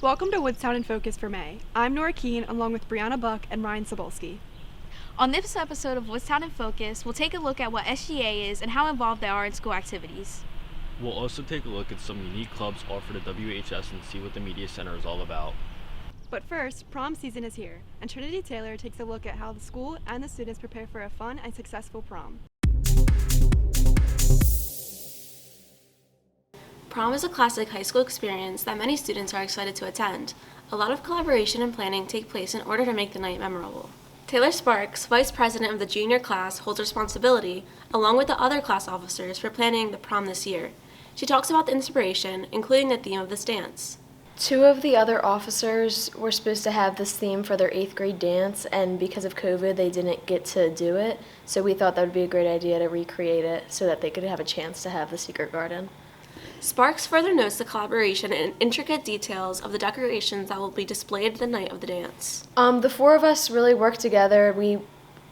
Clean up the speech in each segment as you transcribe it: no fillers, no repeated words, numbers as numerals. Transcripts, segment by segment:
Welcome to Woodstown In Focus for May. I'm Nora Keene, along with Brianna Buck and Ryan Sobolski. On this episode of Woodstown In Focus, we'll take a look at what SGA is and how involved they are in school activities. We'll also take a look at some unique clubs offered at WHS and see what the Media Center is all about. But first, prom season is here, and Trinity Taylor takes a look at how the school and the students prepare for a fun and successful prom. Prom is a classic high school experience that many students are excited to attend. A lot of collaboration and planning take place in order to make the night memorable. Taylor Sparks, vice president of the junior class, holds responsibility, along with the other class officers, for planning the prom this year. She talks about the inspiration, including the theme of this dance. Two of the other officers were supposed to have this theme for their 8th grade dance, and because of COVID, they didn't get to do it. So we thought that would be a great idea to recreate it so that they could have a chance to have the secret garden. Sparks further notes the collaboration and intricate details of the decorations that will be displayed the night of the dance. The four of us really worked together.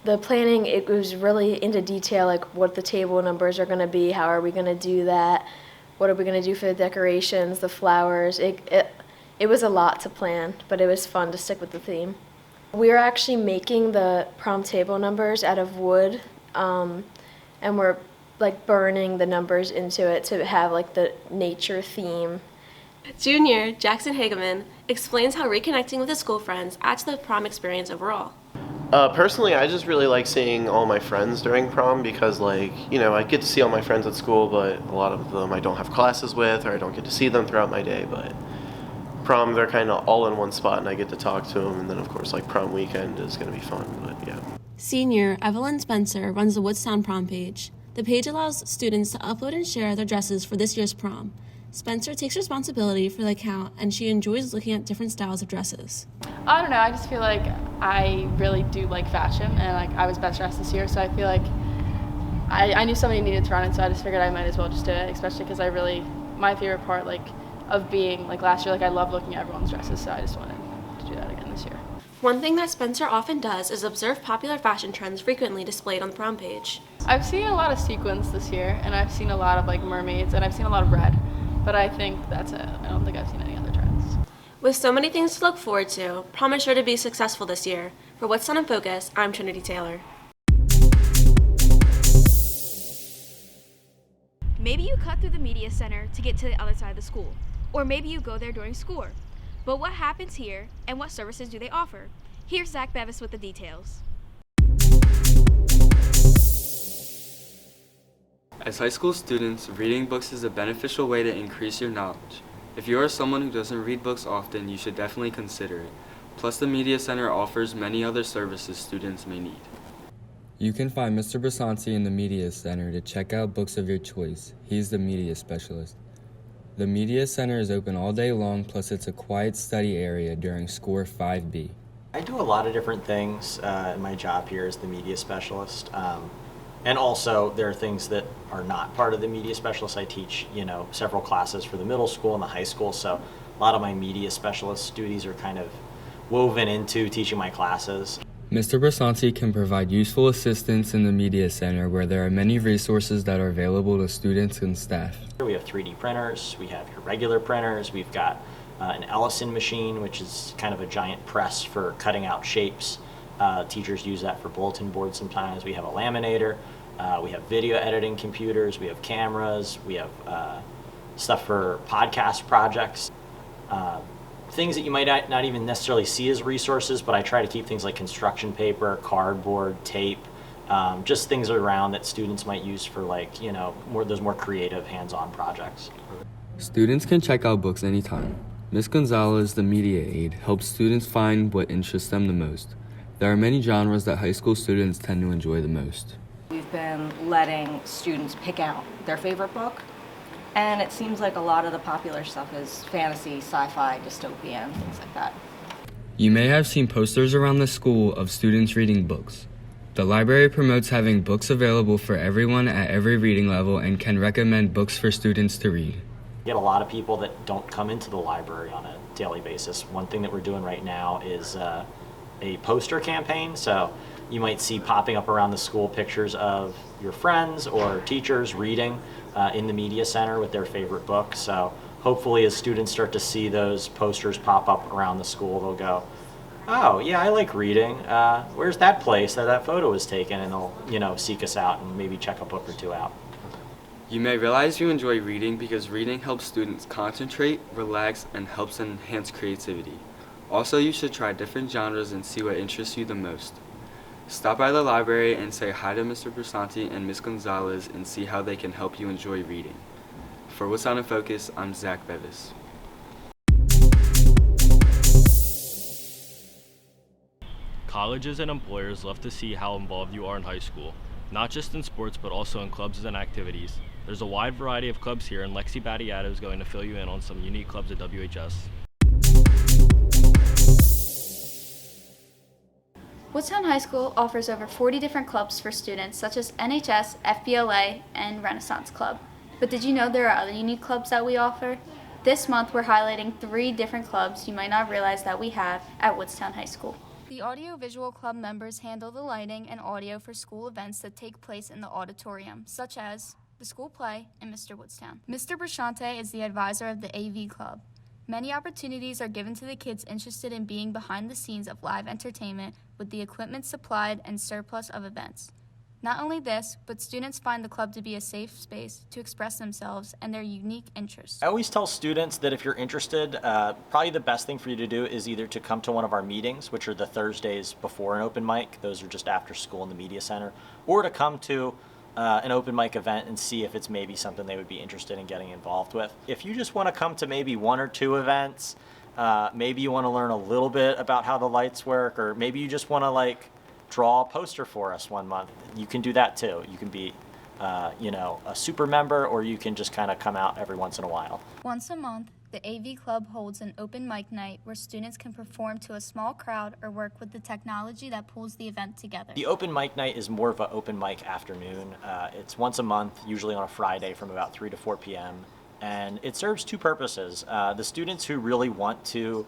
The planning, it was really into detail, like what the table numbers are going to be, how are we going to do that, what are we going to do for the decorations, the flowers. It was a lot to plan, but it was fun to stick with the theme. We are actually making the prom table numbers out of wood, and we're burning the numbers into it to have the nature theme. Junior Jackson Hageman explains how reconnecting with his school friends adds to the prom experience overall. Personally, I just really like seeing all my friends during prom because, I get to see all my friends at school, but a lot of them I don't have classes with or I don't get to see them throughout my day. But prom, they're kind of all in one spot and I get to talk to them. And then, of course, prom weekend is going to be fun, but yeah. Senior Evelyn Spencer runs the Woodstown prom page. The page allows students to upload and share their dresses for this year's prom. Spencer takes responsibility for the account, and she enjoys looking at different styles of dresses. I don't know, I just feel like I really do like fashion, and I was best dressed this year, so I feel like I knew somebody needed to run it, so I just figured I might as well just do it, especially because my favorite part of being last year, I love looking at everyone's dresses, so I just wanted to do that again this year. One thing that Spencer often does is observe popular fashion trends frequently displayed on the prom page. I've seen a lot of sequins this year, and I've seen a lot of mermaids, and I've seen a lot of red, but I think that's it. I don't think I've seen any other trends. With so many things to look forward to, prom is sure to be successful this year. For Woodstown In Focus, I'm Trinity Taylor. Maybe you cut through the media center to get to the other side of the school, or maybe you go there during school. But what happens here, and what services do they offer? Here's Zach Bevis with the details. As high school students, reading books is a beneficial way to increase your knowledge. If you are someone who doesn't read books often, you should definitely consider it. Plus, the Media Center offers many other services students may need. You can find Mr. Brasanti in the Media Center to check out books of your choice. He's the media specialist. The Media Center is open all day long, plus it's a quiet study area during Score 5B. I do a lot of different things in my job here as the media specialist. And also, there are things that are not part of the media specialist. I teach, several classes for the middle school and the high school, so a lot of my media specialist duties are kind of woven into teaching my classes. Mr. Brasanti can provide useful assistance in the Media Center where there are many resources that are available to students and staff. We have 3D printers, we have your regular printers, we've got an Ellison machine, which is kind of a giant press for cutting out shapes. Teachers use that for bulletin boards sometimes. We have a laminator, we have video editing computers, we have cameras, we have stuff for podcast projects. Things that you might not even necessarily see as resources, but I try to keep things like construction paper, cardboard, tape, just things around that students might use for those more creative hands-on projects. Students can check out books anytime. Ms. Gonzalez, the media aide, helps students find what interests them the most. There are many genres that high school students tend to enjoy the most. We've been letting students pick out their favorite book. And it seems like a lot of the popular stuff is fantasy, sci-fi, dystopian, things like that. You may have seen posters around the school of students reading books. The library promotes having books available for everyone at every reading level and can recommend books for students to read. We get a lot of people that don't come into the library on a daily basis. One thing that we're doing right now is a poster campaign. So you might see popping up around the school pictures of your friends or teachers reading in the media center with their favorite book. So hopefully as students start to see those posters pop up around the school, they'll go, oh, yeah, I like reading. Where's that place that photo was taken? And they'll, seek us out and maybe check a book or two out. You may realize you enjoy reading because reading helps students concentrate, relax, and helps enhance creativity. Also, you should try different genres and see what interests you the most. Stop by the library and say hi to Mr. Bersanti and Ms. Gonzalez and see how they can help you enjoy reading. For Woodstown In Focus, I'm Zach Bevis. Colleges and employers love to see how involved you are in high school, not just in sports but also in clubs and activities. There's a wide variety of clubs here, and Lexi Battiato is going to fill you in on some unique clubs at WHS. Woodstown High School offers over 40 different clubs for students such as NHS, FBLA, and Renaissance Club. But did you know there are other unique clubs that we offer? This month we're highlighting 3 different clubs you might not realize that we have at Woodstown High School. The Audio-Visual Club members handle the lighting and audio for school events that take place in the auditorium, such as the school play and Mr. Woodstown. Mr. Brachante is the advisor of the AV Club. Many opportunities are given to the kids interested in being behind the scenes of live entertainment with the equipment supplied and surplus of events. Not only this, but students find the club to be a safe space to express themselves and their unique interests. I always tell students that if you're interested, probably the best thing for you to do is either to come to one of our meetings, which are the Thursdays before an open mic, those are just after school in the media center, or to come to an open mic event and see if it's maybe something they would be interested in getting involved with. If you just want to come to maybe 1 or 2 events, maybe you want to learn a little bit about how the lights work, or maybe you just want to draw a poster for us one month, you can do that too. You can be a super member, or you can just kind of come out every once in a while. Once a month, the AV Club holds an open mic night where students can perform to a small crowd or work with the technology that pulls the event together. The open mic night is more of an open mic afternoon. It's once a month, usually on a Friday from about 3 to 4 p.m. And it serves 2 purposes. The students who really want to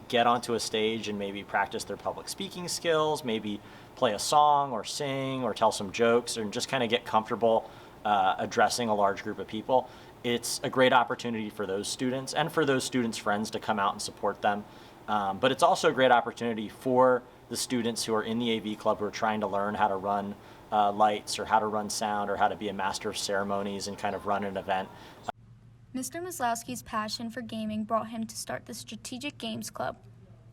get onto a stage and maybe practice their public speaking skills, maybe play a song or sing or tell some jokes, and just kind of get comfortable addressing a large group of people. It's a great opportunity for those students and for those students' friends to come out and support them. But it's also a great opportunity for the students who are in the AV Club who are trying to learn how to run lights or how to run sound or how to be a master of ceremonies and kind of run an event. Mr. Maslowski's passion for gaming brought him to start the Strategic Games Club.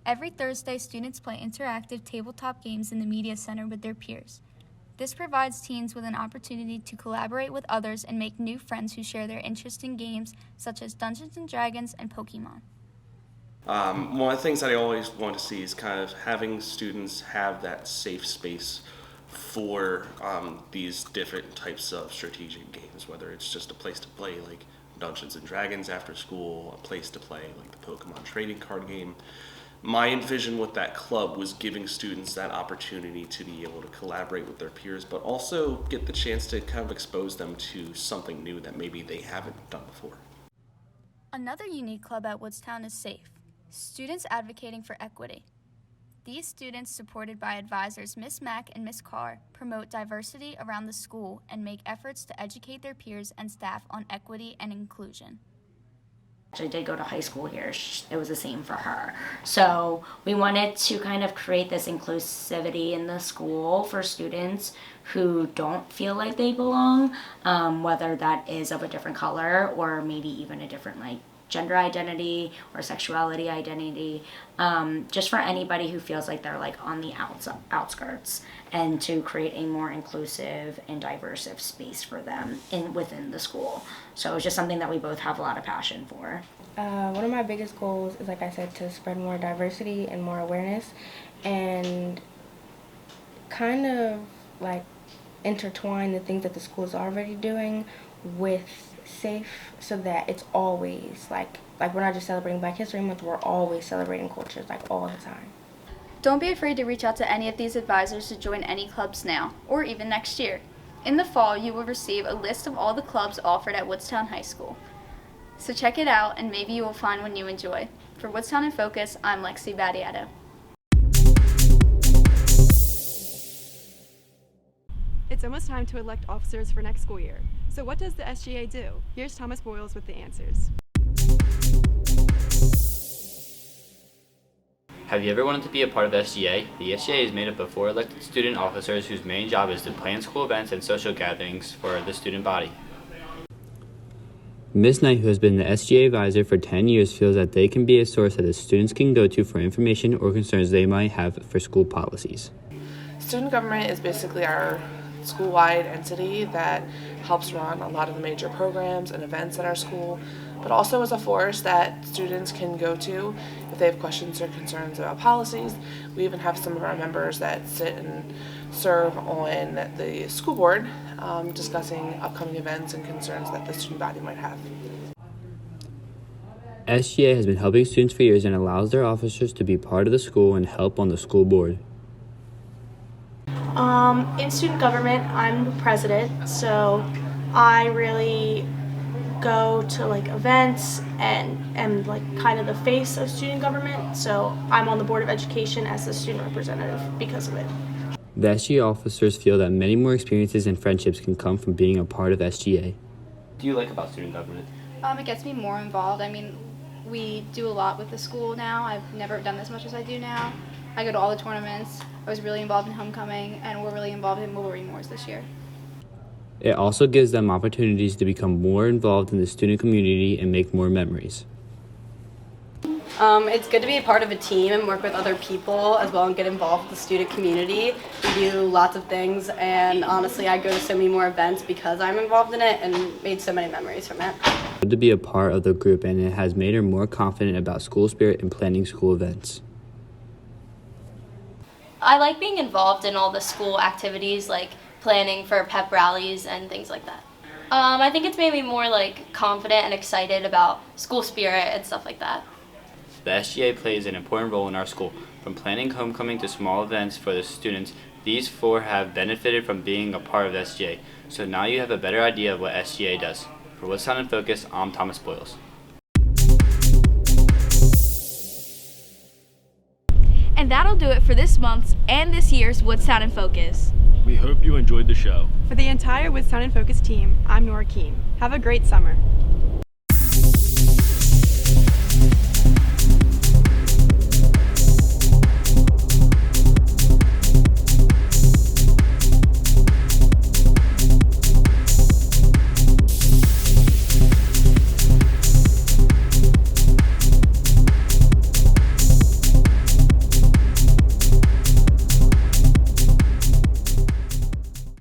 Every Thursday, students play interactive tabletop games in the Media Center with their peers. This provides teens with an opportunity to collaborate with others and make new friends who share their interest in games such as Dungeons & Dragons and Pokemon. One of the things that I always want to see is kind of having students have that safe space for these different types of strategic games, whether it's just a place to play like Dungeons & Dragons after school, a place to play like the Pokemon trading card game. My envision with that club was giving students that opportunity to be able to collaborate with their peers, but also get the chance to kind of expose them to something new that maybe they haven't done before. Another unique club at Woodstown is SAFE, Students Advocating for Equity. These students, supported by advisors Ms. Mack and Ms. Carr, promote diversity around the school and make efforts to educate their peers and staff on equity and inclusion. I did go to high school here. It was the same for her. So we wanted to kind of create this inclusivity in the school for students who don't feel like they belong, whether that is of a different color or maybe even a different gender identity or sexuality identity, just for anybody who feels like they're on the outskirts, and to create a more inclusive and diverse space for them within the school. So it's just something that we both have a lot of passion for. One of my biggest goals is, like I said, to spread more diversity and more awareness, and kind of intertwine the things that the school is already doing with SAFE, so that it's always we're not just celebrating Black History Month, we're always celebrating cultures all the time. Don't be afraid to reach out to any of these advisors to join any clubs now, or even next year. In the fall, you will receive a list of all the clubs offered at Woodstown High School. So check it out, and maybe you will find one you enjoy. For Woodstown In Focus, I'm Lexi Battiato. It's almost time to elect officers for next school year. So what does the SGA do? Here's Thomas Boyles with the answers. Have you ever wanted to be a part of SGA? The SGA is made up of 4 elected student officers whose main job is to plan school events and social gatherings for the student body. Ms. Knight, who has been the SGA advisor for 10 years, feels that they can be a source that the students can go to for information or concerns they might have for school policies. Student government is basically our school-wide entity that helps run a lot of the major programs and events at our school, but also is a force that students can go to if they have questions or concerns about policies. We even have some of our members that sit and serve on the school board, discussing upcoming events and concerns that the student body might have. SGA has been helping students for years and allows their officers to be part of the school and help on the school board. In student government, I'm the president, so I really go to like events and am like kind of the face of student government, so I'm on the Board of Education as the student representative because of it. The SGA officers feel that many more experiences and friendships can come from being a part of SGA. What do you like about student government? It gets me more involved. I mean, we do a lot with the school now. I've never done as much as I do now. I go to all the tournaments. I was really involved in homecoming, and we're really involved in Wolverine Wars this year. It also gives them opportunities to become more involved in the student community and make more memories. It's good to be a part of a team and work with other people as well and get involved with the student community. We do lots of things, and honestly I go to so many more events because I'm involved in it and made so many memories from it. Good to be a part of the group, and it has made her more confident about school spirit and planning school events. I like being involved in all the school activities, like planning for pep rallies and things like that. I think it's made me more like confident and excited about school spirit and stuff like that. The SGA plays an important role in our school. From planning homecoming to small events for the students, these 4 have benefited from being a part of the SGA. So now you have a better idea of what SGA does. For Woodstown In Focus, I'm Thomas Boyles. And that'll do it for this month's and this year's Woodstown In Focus. We hope you enjoyed the show. For the entire Woodstown In Focus team, I'm Nora Keene. Have a great summer.